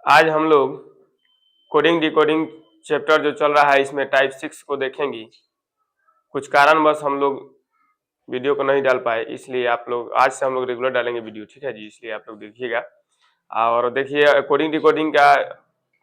आज हम लोग कोडिंग डिकोडिंग चैप्टर जो चल रहा है इसमें टाइप 6 को देखेंगे। कुछ कारणवश हम लोग वीडियो को नहीं डाल पाए, इसलिए आप लोग आज से हम लोग रेगुलर डालेंगे वीडियो, ठीक है जी। इसलिए आप लोग देखिएगा और देखिए कोडिंग डिकोडिंग का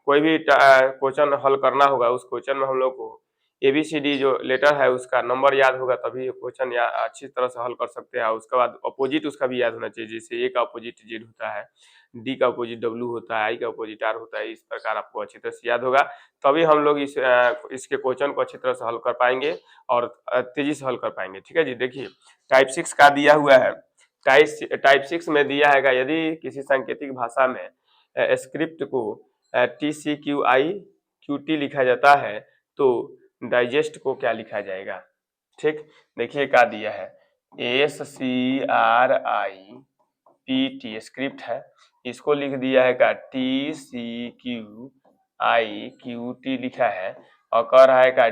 कोई भी क्वेश्चन हल करना होगा, उस क्वेश्चन में हम लोग को ABCD जो लेटर है उसका नंबर याद होगा तभी क्वेश्चन या अच्छी तरह से हल कर सकते हैं। उसके बाद अपोजिट उसका भी याद होना चाहिए, जैसे A का अपोजिट Z होता है, D का अपोजिट W होता है, I का अपोजिट R होता है। इस प्रकार आपको अच्छी तरह से याद होगा, तभी हम लोग इसके क्वेश्चन को अच्छी तरह से हल कर पाएंगे और तेजी से हल कर पाएंगे, ठीक है जी। देखिए टाइप 6 का दिया हुआ है। टाइप 6 में दिया है यदि किसी सांकेतिक भाषा में स्क्रिप्ट को TCQI QT लिखा जाता है तो डाइजेस्ट को क्या लिखा जाएगा। ठीक, देखिए क्या दिया है, SCRIPT स्क्रिप्ट है, इसको लिख दिया है का TCQIQT लिखा है और कह रहा है का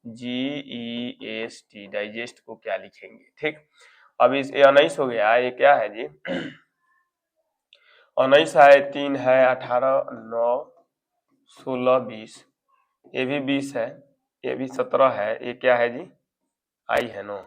DIGEST डाइजेस्ट को क्या लिखेंगे। ठीक, अब इस 19 हो गया, ये क्या है जी 19 है, 3 है, 18, 9, 16, 20, ये भी 20 है, ये भी 17 है, ये क्या है जी आई है 9,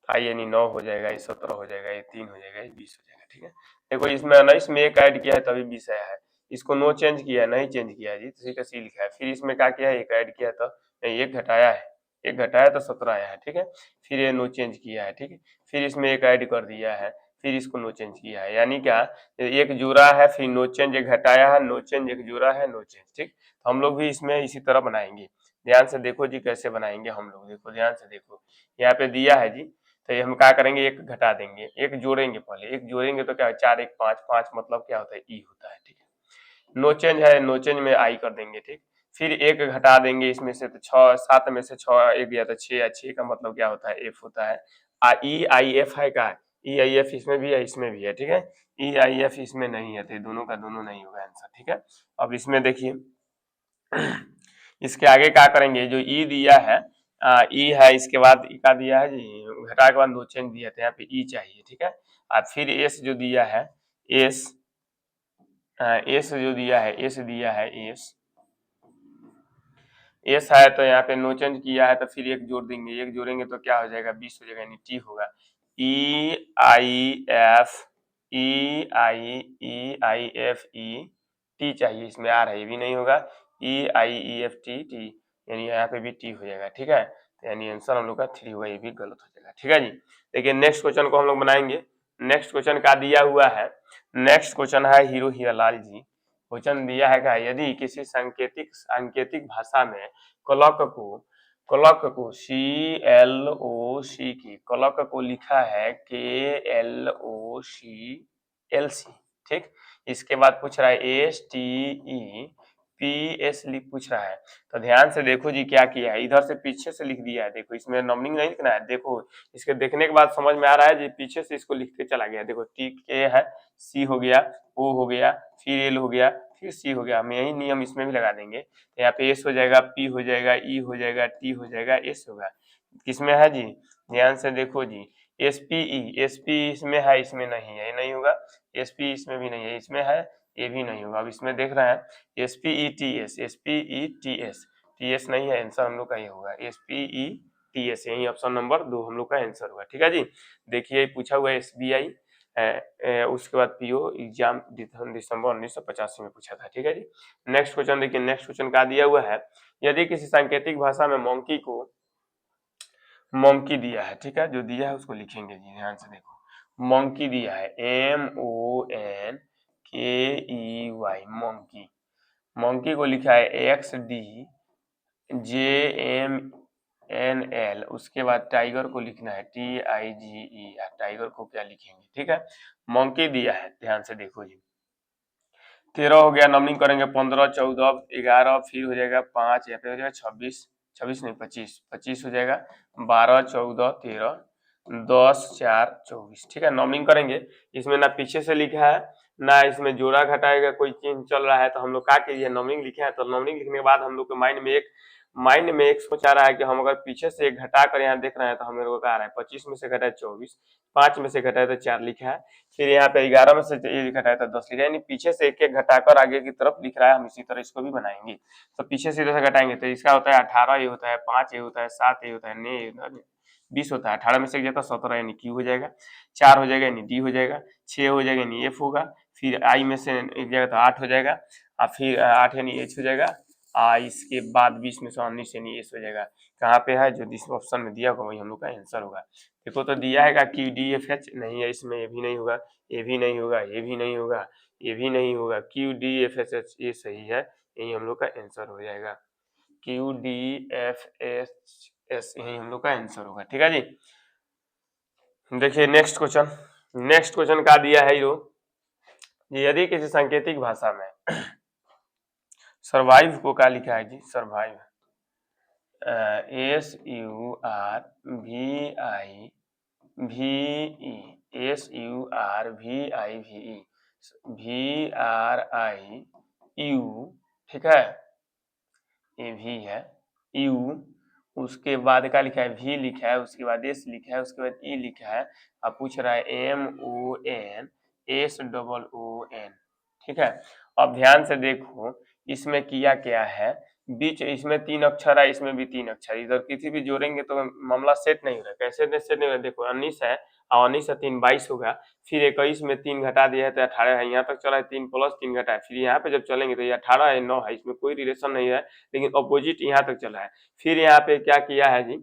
आई यानी 9 हो जाएगा, ये 17 हो जाएगा, ये 3 हो जाएगा, ये 20 हो जाएगा। ठीक है, देखो इसमें 19 में एक ऐड किया है तभी 20 आया है, इसको नो चेंज किया है, नहीं चेंज किया है जी, तो का सी लिखा है। फिर इसमें क्या किया है, एक ऐड किया तो नहीं, एक घटाया है, एक घटाया तो 17 आया है। ठीक है, फिर ये नो चेंज किया है। ठीक है, फिर इसमें एक ऐड कर दिया है, फिर इसको नो चेंज किया है, यानी क्या एक जोड़ा है, फिर नो चेंज एक घटाया है, नो चेंज एक जोड़ा है, नो चेंज। ठीक, तो हम लोग भी इसमें इसी तरह बनाएंगे। ध्यान से देखो जी कैसे बनाएंगे हम लोग, देखो ध्यान से देखो, यहाँ पे दिया है जी, तो ये हम क्या करेंगे, एक घटा देंगे, एक जोड़ेंगे, पहले एक जोड़ेंगे तो क्या है 4 1 5, 5 मतलब क्या होता है ई होता है। ठीक है, नो चेंज है, नो चेंज में आई कर देंगे। ठीक, फिर एक घटा देंगे इसमें से, तो 6 7 में से 6 एक गया तो 6, या 6 का मतलब क्या होता है एफ होता है। ई आई एफ है का, ई आई एफ इसमें भी है, इसमें भी है। ठीक है, ई आई एफ इसमें नहीं है, तो दोनों का दोनों नहीं होगा आंसर। ठीक है, अब इसमें देखिए इसके आगे क्या करेंगे, जो ई दिया है ई है, इसके बाद ई का दिया है जी, घटा के बाद नो चेंज दिया था, यहाँ पे ई चाहिए। ठीक है, और फिर एस जो दिया है, एस एस जो दिया है, एस दिया है, एस है तो यहाँ पे नो चेंज किया है, तो फिर एक जोड़ देंगे, एक जोड़ेंगे तो क्या हो जाएगा 20 हो जाएगा, यानी टी होगा। E I F E I F E T चाहिए, इसमें आ रहा है, ये भी नहीं होगा, EIEFT यानी यहाँ पे भी टी हो जाएगा। ठीक है, तो यानी आंसर हम लोग का 3 होगा, ये भी गलत हो जाएगा। ठीक है जी, देखिए नेक्स्ट क्वेश्चन को हम लोग बनाएंगे। नेक्स्ट क्वेश्चन का दिया हुआ है, नेक्स्ट क्वेश्चन है हीरो हीरालाल जी, क्वेश्चन दिया है का यदि किसी सांकेतिक भाषा में क्लॉक को CLOC की क्लॉक को लिखा है KLOCLC। ठीक, इसके बाद पूछ रहा है STEPS पूछ रहा है, तो ध्यान से देखो जी क्या किया है, इधर से पीछे से लिख दिया है। देखो इसमें नंबरिंग नहीं लिखना है, देखो इसके देखने के बाद समझ में आ रहा है जी, पीछे से इसको लिखते चला गया। देखो टी के है, सी हो गया, ओ हो गया, फिर एल हो गया, फिर सी हो गया, हम यही नियम इसमें भी लगा देंगे। तो यहाँ पे एस हो जाएगा, पी हो जाएगा, ई हो जाएगा, टी हो जाएगा, एस होगा। किसमें है जी, ध्यान से देखो जी, एसपी इसमें है, इसमें नहीं है, ये नहीं होगा। एसपी इसमें भी नहीं है, इसमें है, ये भी नहीं होगा। अब इसमें देख रहे हैं एसपीईटीएस टीएस नहीं है, आंसर हम लोग का ये होगा SPETS, यही ऑप्शन नंबर 2 हम लोग का आंसर होगा। ठीक है जी, देखिए पूछा हुआ है SBI, उसके बाद पीओ एग्जाम दिसंबर 1985 में पूछा था। ठीक है जी, नेक्स्ट क्वेश्चन देखिए, नेक्स्ट क्वेश्चन का दिया हुआ है, यदि किसी सांकेतिक भाषा में मंकी दिया है, ठीक है, जो दिया है उसको लिखेंगे जी, ध्यान से देखो, मंकी दिया है MONKEY, मंकी को लिखा है XDJMNL, उसके बाद टाइगर को लिखना है TIGE, टाइगर को क्या लिखेंगे। ठीक है, मंकी दिया है, ध्यान से देखो जी, 13 हो गया, नंबरिंग करेंगे 15 14 11, फिर हो जाएगा 5, यहाँ पे हो जाएगा 26, 26 नहीं 25, 25 हो जाएगा, 12 14 13 10 4 24। ठीक है, नंबरिंग करेंगे, इसमें ना पीछे से लिखा है ना इसमें जोड़ा घटाएगा कोई चीज चल रहा है, तो हम लोग क्या कीजिए नंबरिंग लिखे हैं, तो नंबरिंग लिखने के बाद हम लोग के माइंड में एक माइंड में एक सोच आ रहा है कि हम अगर पीछे से एक घटा कर यहाँ देख रहे हैं तो हमें लोगों का आ रहा है 25 में से घटा है 24, 5 में से घटा है तो 4 लिखा है, फिर यहाँ पे 11 में से ये घटा है तो 10 लिखा है, यानी पीछे से एक एक घटाकर आगे की तरफ लिख रहा है। हम इसी तरह इसको भी बनाएंगे। तो पीछे से इधर से घटाएंगे तो इसका होता है 18, ये होता है 5, ये होता है 7, ये होता है 9, 20 होता है। 18 में से जाता 17 यानी क्यू हो जाएगा, 4 हो जाएगा यानी डी हो जाएगा, 6 हो जाएगा यानी एफ होगा, फिर आई में से एक जाएगा तो 8 हो जाएगा, और फिर 8 यानी एच हो जाएगा, इसके बाद 20 में से 19 यानी एस हो जाएगा। कहाँ पे है जो जिस ऑप्शन में दिया होगा वही हम लोग का आंसर होगा। देखो तो दिया है क्यू डी एफ एच, नहीं है इसमें, ये भी नहीं होगा, ये भी नहीं होगा, ये भी नहीं होगा, ये भी नहीं होगा, Q D F H H ये सही है, यही हम लोग का आंसर हो जाएगा। Q D F H S यही हम लोग का आंसर होगा। ठीक है जी। देखिए नेक्स्ट क्वेश्चन, नेक्स्ट क्वेश्चन का दिया है यो, यदि किसी सांकेतिक भाषा में सरवाइव को क्या लिखा है जी, survive S U R V I V E, S U R V I V E, V R I U, ठीक है, ये भी है यू, उसके बाद क्या लिखा है वी लिखा है, उसके बाद एस लिखा है, उसके बाद ई लिखा है, अब पूछ रहा है M O N S double O N. ठीक है, अब ध्यान से देखो इसमें किया क्या है, बीच इसमें 3 अक्षर है, इसमें भी 3 अक्षर, इधर किसी भी जोड़ेंगे तो मामला सेट नहीं हो रहा। कैसे सेट नहीं हो रहा, देखो 19 है और 19 से 3 22 होगा, फिर 21 में 3 घटा दिया है तो 18 है, यहाँ तक चला है 3 प्लस 3 घटा है, फिर यहाँ पे जब चलेंगे तो ये 18 है 9 है, इसमें कोई रिलेशन नहीं है, लेकिन अपोजिट यहाँ तक चला है। फिर यहाँ पे क्या किया है जी,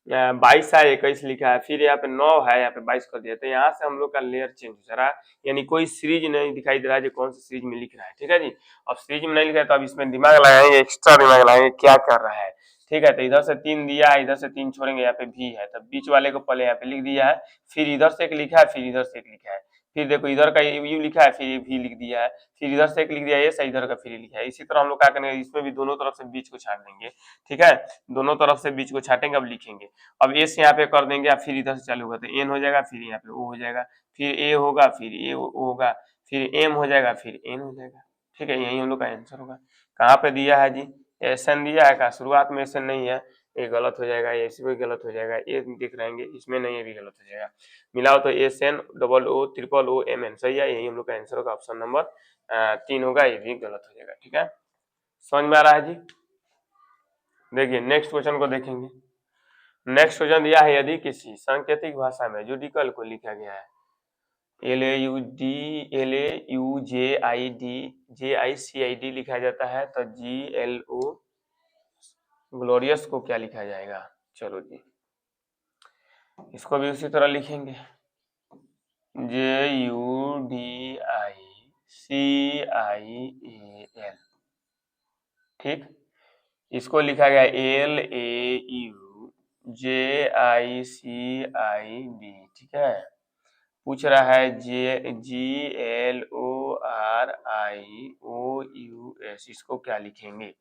22 है 21 लिखा है, फिर यहाँ पे 9 है, यहाँ पे 22 कर दिया, तो यहाँ से हम लोग का लेयर चेंज हो रहा है, यानी कोई सीरीज नहीं दिखाई दे रहा है जो कौन सी सीरीज में लिख रहा है। ठीक है जी, अब सीरीज में नहीं लिखा है तो अब इसमें दिमाग लगाएंगे, एक्स्ट्रा दिमाग लगाएंगे क्या कर रहा है। ठीक है, तो इधर से 3 दिया है, इधर से 3 छोड़ेंगे, यहाँ पे भी है, तो बीच वाले को पहले यहाँ पे लिख दिया है, फिर इधर से एक लिखा है, फिर इधर से एक लिखा है, फिर देखो इधर का यू लिखा है, फिर भी लिख दिया है, फिर इधर से एक लिख दिया है, ये इधर का फिर लिखा है। इसी तरह हम लोग क्या करेंगे, इसमें भी दोनों तरफ से बीच को छाट देंगे। ठीक है, दोनों तरफ से बीच को छाटेंगे, अब लिखेंगे, अब एस यहाँ पे कर देंगे, फिर इधर से चालू होगा तो एन हो जाएगा, फिर यहाँ पे ओ हो जाएगा, फिर ए होगा, फिर ए होगा, फिर एम हो जाएगा, फिर एन हो जाएगा। ठीक है, यही हम लोग का आंसर होगा। कहाँ पे दिया है जी, एस एन दिया है का, शुरुआत में एस एन नहीं है, ये गलत हो जाएगा, ये भी गलत हो जाएगा, ये दिख रहेंगे इसमें नहीं, ये भी गलत हो जाएगा, मिलाओ तो S N double O triple O M N सही है, यही हम लोग का आंसर होगा, ऑप्शन नंबर 3 होगा, ये भी गलत हो जाएगा। ठीक है, समझ में आ रहा है जी। देखिए नेक्स्ट क्वेश्चन को देखेंगे। नेक्स्ट क्वेश्चन दिया है, यदि किसी सांकेतिक भाषा में जुडिकल को लिखा गया है LAUJID लिखा जाता है, तो GLO ग्लोरियस को क्या लिखा जाएगा। चलो जी, इसको भी उसी तरह लिखेंगे, JUDICIAL। ठीक, इसको लिखा गया LAUJICID। ठीक है, पूछ रहा है GLORIOUS, इसको क्या लिखेंगे।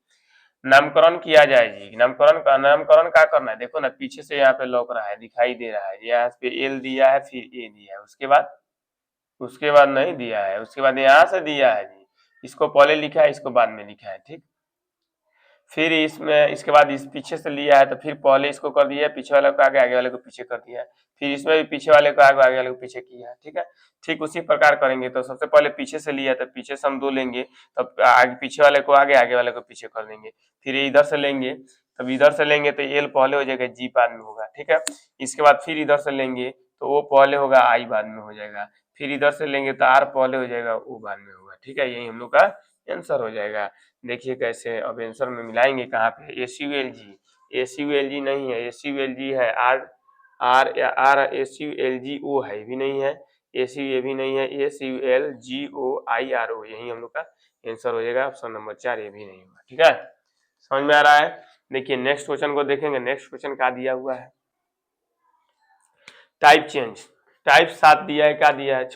नामकरण किया जाए जी, नामकरण क्या करना है, देखो ना पीछे से यहाँ पे लौक रहा है, दिखाई दे रहा है, यहाँ पे एल दिया है, फिर ए दिया है, उसके बाद नहीं दिया है, उसके बाद यहाँ से दिया है जी, इसको पहले लिखा है, इसको बाद में लिखा है। ठीक, फिर इसमें इसके बाद इस पीछे से लिया है तो फिर पहले इसको कर दिया, पीछे वाले को आगे, आगे वाले को पीछे कर दिया, फिर इसमें भी पीछे वाले को आगे, आगे वाले को पीछे किया है। ठीक है, ठीक उसी प्रकार करेंगे, तो सबसे पहले पीछे से लिया तो पीछे से हम 2 लेंगे, तब आगे पीछे वाले को आगे, आगे वाले को पीछे कर देंगे, फिर इधर से लेंगे, तब इधर से लेंगे तो एल पहले हो जाएगा, जी बाद में होगा। ठीक है, इसके बाद फिर इधर से लेंगे तो ओ पहले होगा, आई बाद में हो जाएगा, फिर इधर से लेंगे तो आर पहले हो जाएगा, ओ बाद में होगा। ठीक है, यही हम लोग का आंसर हो जाएगा। देखिए कैसे, अब आंसर में मिलाएंगे कहाँ पे, एसयूएलजी नहीं है, एसयूएलजी है, आर आर आर एसयूएलजीओ है, भी नहीं है, एसयू ये भी नहीं है, एसयूएलजीओआईआरओ, यही हम लोग का आंसर हो जाएगा, ऑप्शन नंबर 4 ये भी नहीं होगा। ठीक है, समझ में आ रहा है। देखिए नेक्स्ट क्वेश्चन को देखेंगे, नेक्स्ट क्वेश्चन क्या दिया हुआ है, टाइप चेंज, टाइप 7 दिया है, क्या दिया है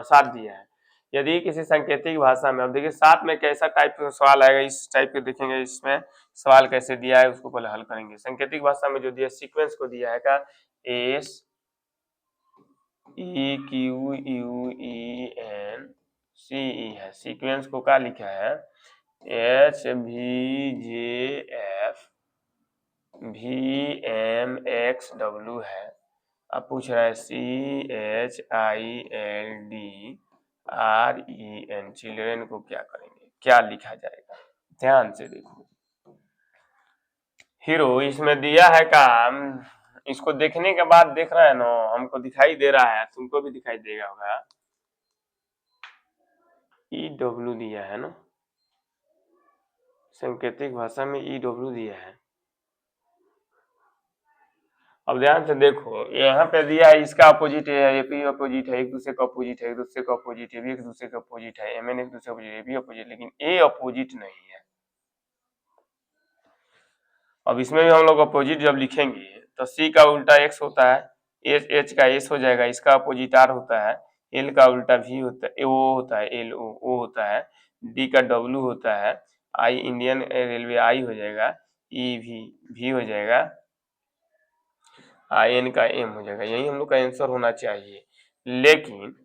7 दिया है, यदि किसी सांकेतिक भाषा में, अब देखिए 7 में कैसा टाइप का सवाल आएगा, इस टाइप के देखेंगे, इसमें सवाल कैसे दिया है उसको पहले हल करेंगे। सांकेतिक भाषा में जो दिया सीक्वेंस को दिया है का SEQUENCE है, सीक्वेंस को क्या लिखा है HVJF VMXW है। अब पूछ रहा है CHILDREN, चिल्ड्रेन को क्या करेंगे, क्या लिखा जाएगा, ध्यान से देखो। हीरो इसमें दिया है काम, इसको देखने के बाद देख रहा है ना, हमको दिखाई दे रहा है, तुमको भी दिखाई देगा होगा। EW दिया है ना, सांकेतिक भाषा में EW दिया है। अब ध्यान से देखो, यहाँ पे दिया है इसका अपोजिट है, ये भी अपोजिट है, एक दूसरे का अपोजिट है, एक दूसरे का अपोजिट है, एक दूसरे का अपोजिट है, MN एक दूसरे अपोजिट है, भी अपोजिट, लेकिन ए अपोजिट नहीं है। अब इसमें भी हम लोग अपोजिट जब लिखेंगे तो C का उल्टा X होता है, H का S हो जाएगा, इसका अपोजिट R होता है, L का उल्टा V होता है, O होता है, LO होता है, D का W होता है, I इंडियन रेलवे I हो जाएगा, V हो जाएगा, IN का M हो जाएगा। यही हम लोग का आंसर होना चाहिए। लेकिन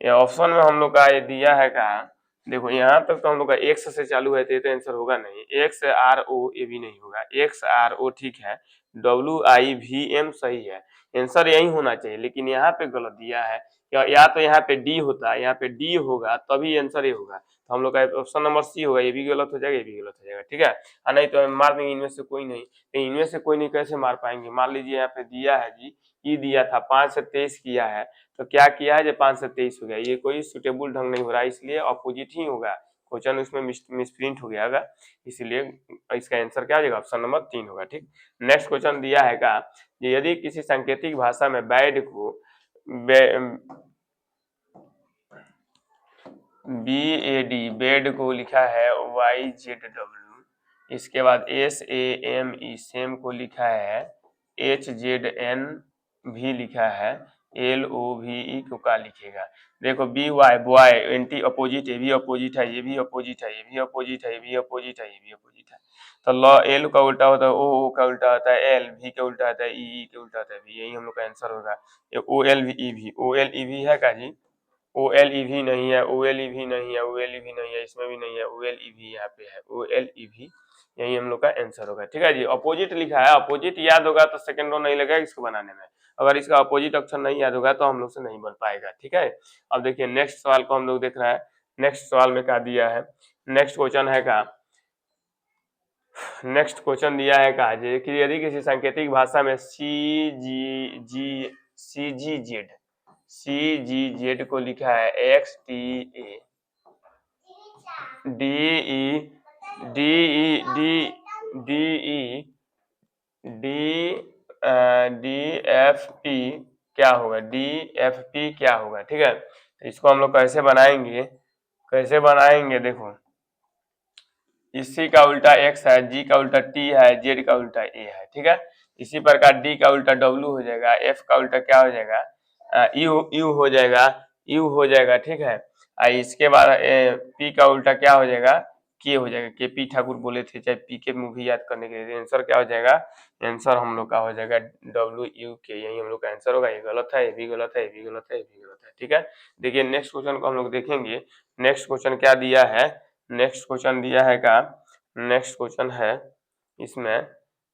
ये ऑप्शन में हम लोग का ये दिया है का, देखो यहाँ तक तो हम लोग का X से चालू है, तो आंसर होगा नहीं, XRO ये भी नहीं होगा, XRO ठीक है, WIVM सही है, आंसर यही होना चाहिए, लेकिन यहाँ पे गलत दिया है, या तो यहाँ पे D होता है, यहाँ पे D होगा तभी आंसर ये होगा, तो हम लोग का ऑप्शन नंबर C होगा, ये भी गलत हो जाएगा, ये भी गलत हो जाएगा, ठीक है। और नहीं तो हम मार देंगे इनमें से कोई नहीं, तो इनमें से कोई नहीं कैसे मार पाएंगे। मान लीजिए यहाँ पे दिया है जी, ई दिया था 5 से 23 किया है, तो क्या किया है जो 5 से 23 हो गया, ये कोई सुटेबल ढंग नहीं हो रहा है, इसलिए अपोजिट ही होगा, क्वेश्चन उसमें मिसप्रिंट हो गया होगा, इसीलिए इसका आंसर क्या हो जाएगा, ऑप्शन नंबर 3 होगा, ठीक। नेक्स्ट क्वेश्चन दिया है का, यदि किसी सांकेतिक भाषा में बैड को BAD बेड को लिखा है YZW, इसके बाद SAME सेम को लिखा है HZN भी लिखा है, LOVE को क्या लिखेगा। देखो BY बॉय एंटी अपोजिट, ये भी अपोजिट है, ये भी अपोजिट है, ये भी अपोजिट है, ये भी अपोजिट है, ये भी अपोजिट है, तो ल L का उल्टा होता है O का उल्टा होता है L, V का उल्टा होता है E का उल्टा होता है V, यही हम लोग का आंसर होगा। OLEV है का जी, OLEV नहीं है, OLEV नहीं है, OLEV नहीं है, इसमें भी नहीं है, OLEV यहाँ पे है, OLEV यही हम लोग का आंसर होगा, ठीक है जी। अपोजिट लिखा है, अपोजिट याद होगा तो सेकंड रो नहीं लगेगा इसको बनाने में, अगर इसका अपोजिट अक्षर नहीं याद होगा तो हम लोग से नहीं बन पाएगा, ठीक है। अब देखिए नेक्स्ट सवाल को हम लोग देख रहे हैं, नेक्स्ट सवाल में क्या दिया है, नेक्स्ट क्वेश्चन है का, नेक्स्ट क्वेश्चन दिया है का जी कि यदि किसी सांकेतिक भाषा में CGZ को लिखा है XTA DEFP क्या होगा, DFP क्या होगा, ठीक है। तो इसको हम लोग कैसे बनाएंगे, कैसे बनाएंगे, देखो इसी का उल्टा X है, G का उल्टा T है, Z का उल्टा A है, ठीक है। इसी प्रकार D का उल्टा W हो जाएगा, F का उल्टा क्या हो जाएगा, U हो जाएगा, U हो जाएगा, ठीक है। इसके बाद P का उल्टा क्या हो जाएगा, K हो जाएगा, KP ठाकुर बोले थे चाहे PK मूवी याद करने के लिए, आंसर क्या हो जाएगा, आंसर हम लोग का हो जाएगा WUK, यही हम लोग का आंसर होगा। ये गलत है, ये भी गलत है, ये भी गलत है, ये भी गलत है, ठीक है। देखिए नेक्स्ट क्वेश्चन को हम लोग देखेंगे, नेक्स्ट क्वेश्चन क्या दिया है, नेक्स्ट क्वेश्चन दिया है का, नेक्स्ट क्वेश्चन है इसमें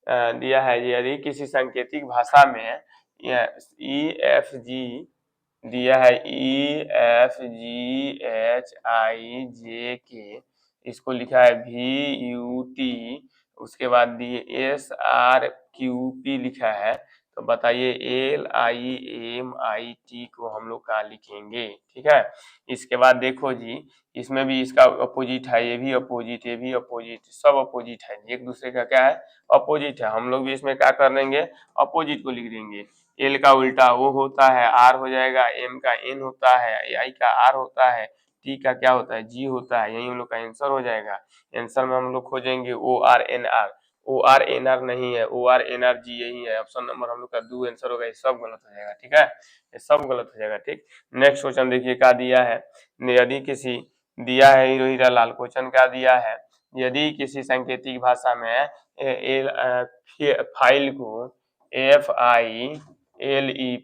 दिया है यदि किसी सांकेतिक भाषा में EFG दिया है, EFGHIJK, इसको लिखा है VUT, उसके बाद दिए SRQP लिखा है, तो बताइए LIMIT को हम लोग क्या लिखेंगे, ठीक है। इसके बाद देखो जी, इसमें भी इसका अपोजिट है, ये भी अपोजिट, ये भी अपोजिट, सब अपोजिट है, एक दूसरे का क्या है, अपोजिट है। हम लोग भी इसमें क्या कर देंगे, अपोजिट को लिख देंगे। L का उल्टा O होता है, R हो जाएगा, M का N होता है, I का R होता है, T का क्या होता है, G होता है, यही हम लोग का आंसर हो जाएगा। आंसर में हम लोग खोजेंगे ORNR, ORNR नहीं है, ORNRG यही है, ऑप्शन नंबर हम लोग का 2 आंसर होगा, ये सब गलत हो जाएगा, ठीक है, ये सब गलत हो जाएगा, ठीक। नेक्स्ट क्वेश्चन देखिए क्या दिया है, यदि किसी दिया है हीरो हीरा लाल, क्वेश्चन क्या दिया है, यदि किसी सांकेतिक भाषा में फाइल को FILE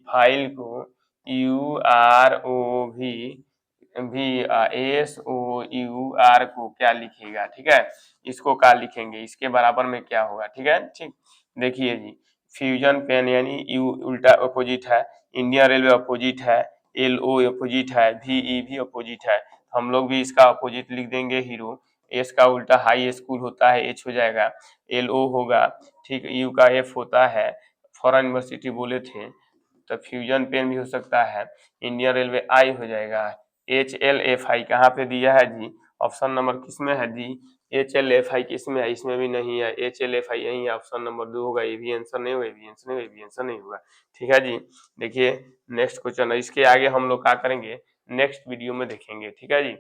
फाइल को UROVSOUR को क्या लिखेगा, ठीक है, इसको क्या लिखेंगे, इसके बराबर में क्या होगा, ठीक है, ठीक। देखिए जी, फ्यूजन पेन यानी यू उल्टा अपोजिट है, इंडियन रेलवे अपोजिट है, एल ओ अपोजिट है, वी ई भी अपोजिट है। हम लोग भी इसका अपोजिट लिख देंगे हीरो। एस का उल्टा हाई स्कूल होता है, एच हो जाएगा, एल ओ होगा, ठीक, यू का एफ होता है, फॉरेन यूनिवर्सिटी बोले थे, तो फ्यूजन पेन भी हो सकता है, इंडियन रेलवे आई हो जाएगा, एच एल एफ आई कहाँ पे दिया है जी, ऑप्शन नंबर किस में है जी, एच एल एफ आई किस में है, इसमें भी नहीं है, एच एल एफ आई यही है, ऑप्शन नंबर 2 होगा, ये भी आंसर नहीं होगा, ये भी आंसर नहीं होगा, ये भी आंसर नहीं होगा। ठीक है जी। देखिए नेक्स्ट क्वेश्चन है, इसके आगे हम लोग क्या करेंगे नेक्स्ट वीडियो में देखेंगे। ठीक है जी।